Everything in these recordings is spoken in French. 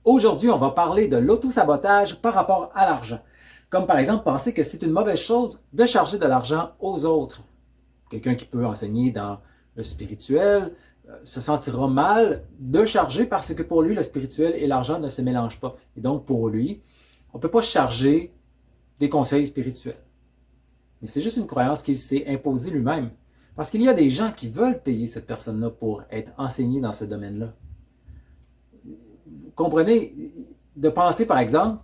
Aujourd'hui, on va parler de l'autosabotage par rapport à l'argent. Comme par exemple, penser que c'est une mauvaise chose de charger de l'argent aux autres. Quelqu'un qui peut enseigner dans le spirituel se sentira mal de charger parce que pour lui, le spirituel et l'argent ne se mélangent pas. Et donc, pour lui, on ne peut pas charger des conseils spirituels. Mais c'est juste une croyance qu'il s'est imposée lui-même. Parce qu'il y a des gens qui veulent payer cette personne-là pour être enseigné dans ce domaine-là. Vous comprenez, de penser par exemple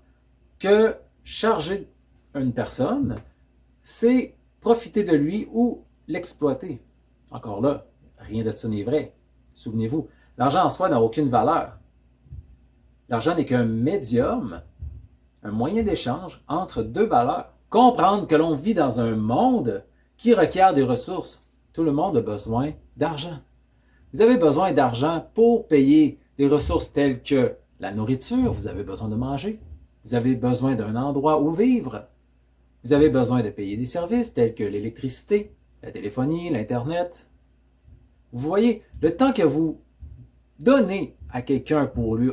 que charger une personne, c'est profiter de lui ou l'exploiter. Encore là, rien de ça n'est vrai. Souvenez-vous, l'argent en soi n'a aucune valeur. L'argent n'est qu'un médium, un moyen d'échange entre deux valeurs. Comprendre que l'on vit dans un monde qui requiert des ressources. Tout le monde a besoin d'argent. Vous avez besoin d'argent pour payer des ressources telles que la nourriture, vous avez besoin de manger, vous avez besoin d'un endroit où vivre, vous avez besoin de payer des services tels que l'électricité, la téléphonie, l'Internet. Vous voyez, le temps que vous donnez à quelqu'un pour lui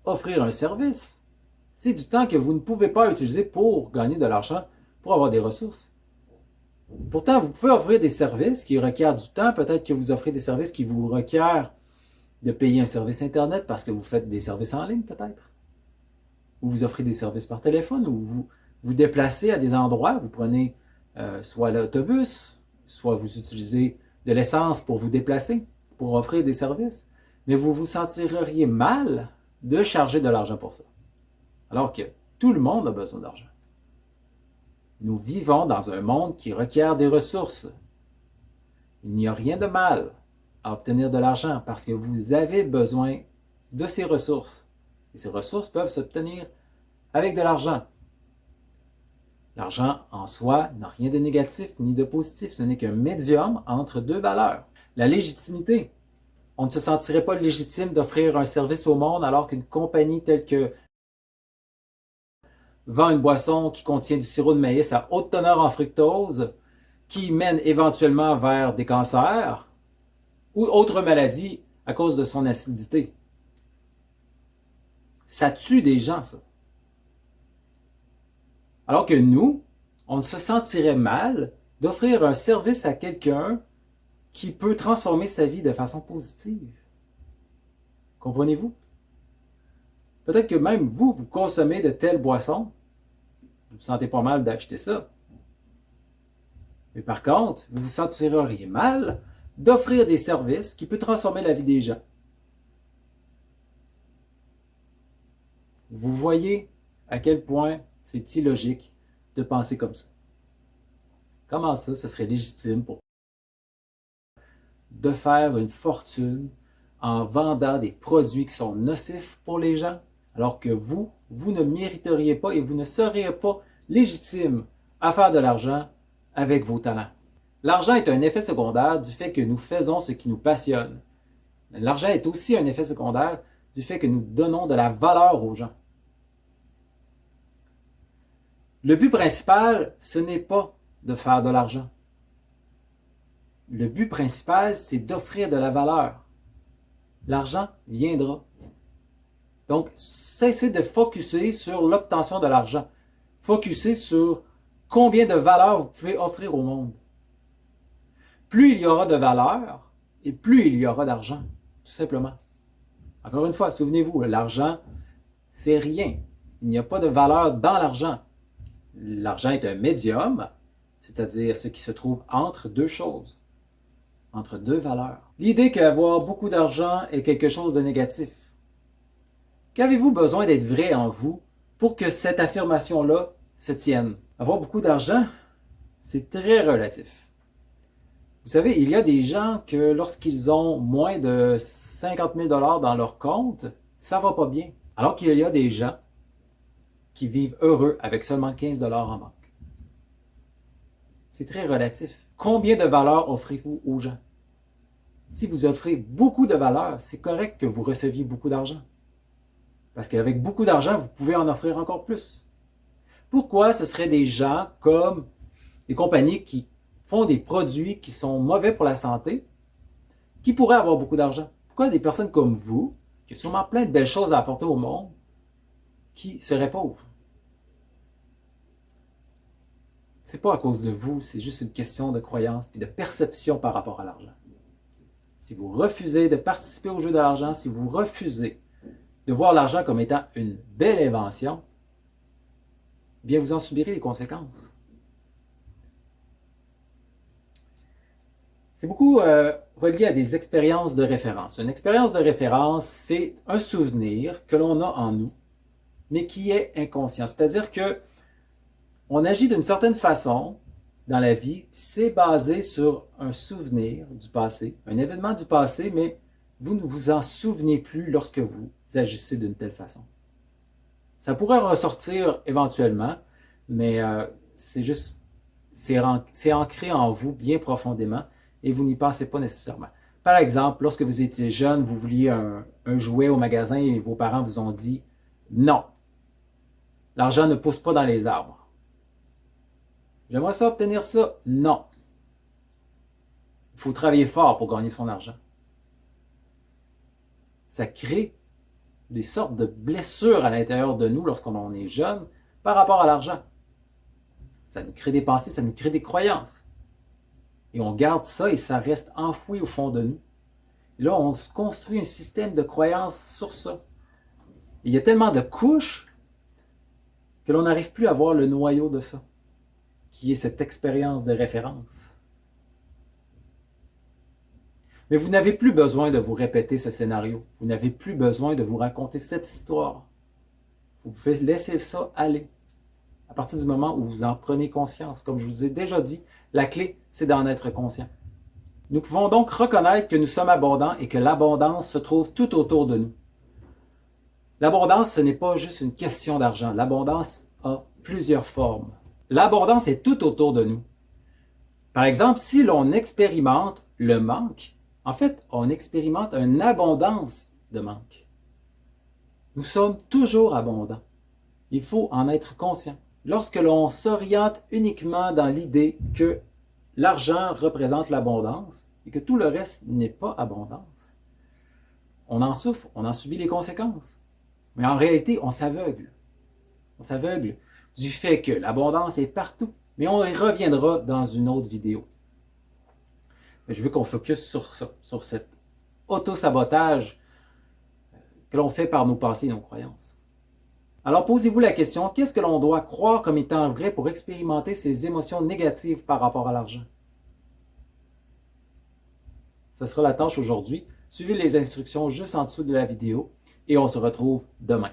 offrir un service, c'est du temps que vous ne pouvez pas utiliser pour gagner de l'argent, pour avoir des ressources. Pourtant, vous pouvez offrir des services qui requièrent du temps. Peut-être que vous offrez des services qui vous requièrent de payer un service Internet parce que vous faites des services en ligne, peut-être. Ou vous offrez des services par téléphone, ou vous vous déplacez à des endroits. Vous prenez soit l'autobus, soit vous utilisez de l'essence pour vous déplacer, pour offrir des services. Mais vous vous sentiriez mal de charger de l'argent pour ça. Alors que tout le monde a besoin d'argent. Nous vivons dans un monde qui requiert des ressources. Il n'y a rien de mal à obtenir de l'argent parce que vous avez besoin de ces ressources. Et ces ressources peuvent s'obtenir avec de l'argent. L'argent en soi n'a rien de négatif ni de positif. Ce n'est qu'un médium entre deux valeurs. La légitimité. On ne se sentirait pas légitime d'offrir un service au monde alors qu'une compagnie telle que vend une boisson qui contient du sirop de maïs à haute teneur en fructose, qui mène éventuellement vers des cancers ou autres maladies à cause de son acidité. Ça tue des gens, ça. Alors que nous, on se sentirait mal d'offrir un service à quelqu'un qui peut transformer sa vie de façon positive. Comprenez-vous? Peut-être que même vous consommez de telles boissons, vous vous sentez pas mal d'acheter ça. Mais par contre, vous vous sentirez mal d'offrir des services qui peuvent transformer la vie des gens. Vous voyez à quel point c'est illogique de penser comme ça. Comment ça, ce serait légitime pour de faire une fortune en vendant des produits qui sont nocifs pour les gens, alors que vous ne mériteriez pas et vous ne seriez pas légitime à faire de l'argent avec vos talents. L'argent est un effet secondaire du fait que nous faisons ce qui nous passionne. L'argent est aussi un effet secondaire du fait que nous donnons de la valeur aux gens. Le but principal, ce n'est pas de faire de l'argent. Le but principal, c'est d'offrir de la valeur. L'argent viendra. Donc, cessez de focusser sur l'obtention de l'argent. Focussez sur combien de valeur vous pouvez offrir au monde. Plus il y aura de valeur, et plus il y aura d'argent, tout simplement. Encore une fois, souvenez-vous, l'argent, c'est rien. Il n'y a pas de valeur dans l'argent. L'argent est un médium, c'est-à-dire ce qui se trouve entre deux choses, entre deux valeurs. L'idée qu'avoir beaucoup d'argent est quelque chose de négatif. Qu'avez-vous besoin d'être vrai en vous pour que cette affirmation-là se tienne? Avoir beaucoup d'argent, c'est très relatif. Vous savez, il y a des gens que lorsqu'ils ont moins de 50 000 $ dans leur compte, ça va pas bien. Alors qu'il y a des gens qui vivent heureux avec seulement 15 $ en banque. C'est très relatif. Combien de valeur offrez-vous aux gens? Si vous offrez beaucoup de valeur, c'est correct que vous receviez beaucoup d'argent. Parce qu'avec beaucoup d'argent, vous pouvez en offrir encore plus. Pourquoi ce serait des gens comme des compagnies qui font des produits qui sont mauvais pour la santé, qui pourraient avoir beaucoup d'argent? Pourquoi des personnes comme vous, qui ont sûrement plein de belles choses à apporter au monde, qui seraient pauvres. C'est pas à cause de vous, c'est juste une question de croyance et de perception par rapport à l'argent. Si vous refusez de participer au jeu de l'argent, si vous refusez de voir l'argent comme étant une belle invention, bien vous en subirez les conséquences. C'est beaucoup relié à des expériences de référence. Une expérience de référence, c'est un souvenir que l'on a en nous, mais qui est inconscient. C'est-à-dire que on agit d'une certaine façon dans la vie, c'est basé sur un souvenir du passé, un événement du passé, mais vous ne vous en souvenez plus lorsque vous agissez d'une telle façon. Ça pourrait ressortir éventuellement, mais c'est ancré en vous bien profondément et vous n'y pensez pas nécessairement. Par exemple, lorsque vous étiez jeune, vous vouliez un jouet au magasin et vos parents vous ont dit « Non, l'argent ne pousse pas dans les arbres. » J'aimerais ça obtenir ça? Non. Il faut travailler fort pour gagner son argent. Ça crée des sortes de blessures à l'intérieur de nous lorsqu'on est jeune par rapport à l'argent. Ça nous crée des pensées, ça nous crée des croyances. Et on garde ça et ça reste enfoui au fond de nous. Et là, on se construit un système de croyances sur ça. Et il y a tellement de couches que l'on n'arrive plus à voir le noyau de ça, qui est cette expérience de référence. Mais vous n'avez plus besoin de vous répéter ce scénario. Vous n'avez plus besoin de vous raconter cette histoire. Vous pouvez laisser ça aller. À partir du moment où vous en prenez conscience. Comme je vous ai déjà dit, la clé, c'est d'en être conscient. Nous pouvons donc reconnaître que nous sommes abondants et que l'abondance se trouve tout autour de nous. L'abondance, ce n'est pas juste une question d'argent. L'abondance a plusieurs formes. L'abondance est tout autour de nous. Par exemple, si l'on expérimente le manque, en fait, on expérimente une abondance de manque. Nous sommes toujours abondants. Il faut en être conscient. Lorsque l'on s'oriente uniquement dans l'idée que l'argent représente l'abondance et que tout le reste n'est pas abondance, on en souffre, on en subit les conséquences. Mais en réalité, on s'aveugle. On s'aveugle du fait que l'abondance est partout. Mais on y reviendra dans une autre vidéo. Mais je veux qu'on focus sur ça, sur cet auto-sabotage que l'on fait par nos pensées et nos croyances. Alors posez-vous la question, qu'est-ce que l'on doit croire comme étant vrai pour expérimenter ces émotions négatives par rapport à l'argent? Ce sera la tâche aujourd'hui. Suivez les instructions juste en dessous de la vidéo et on se retrouve demain.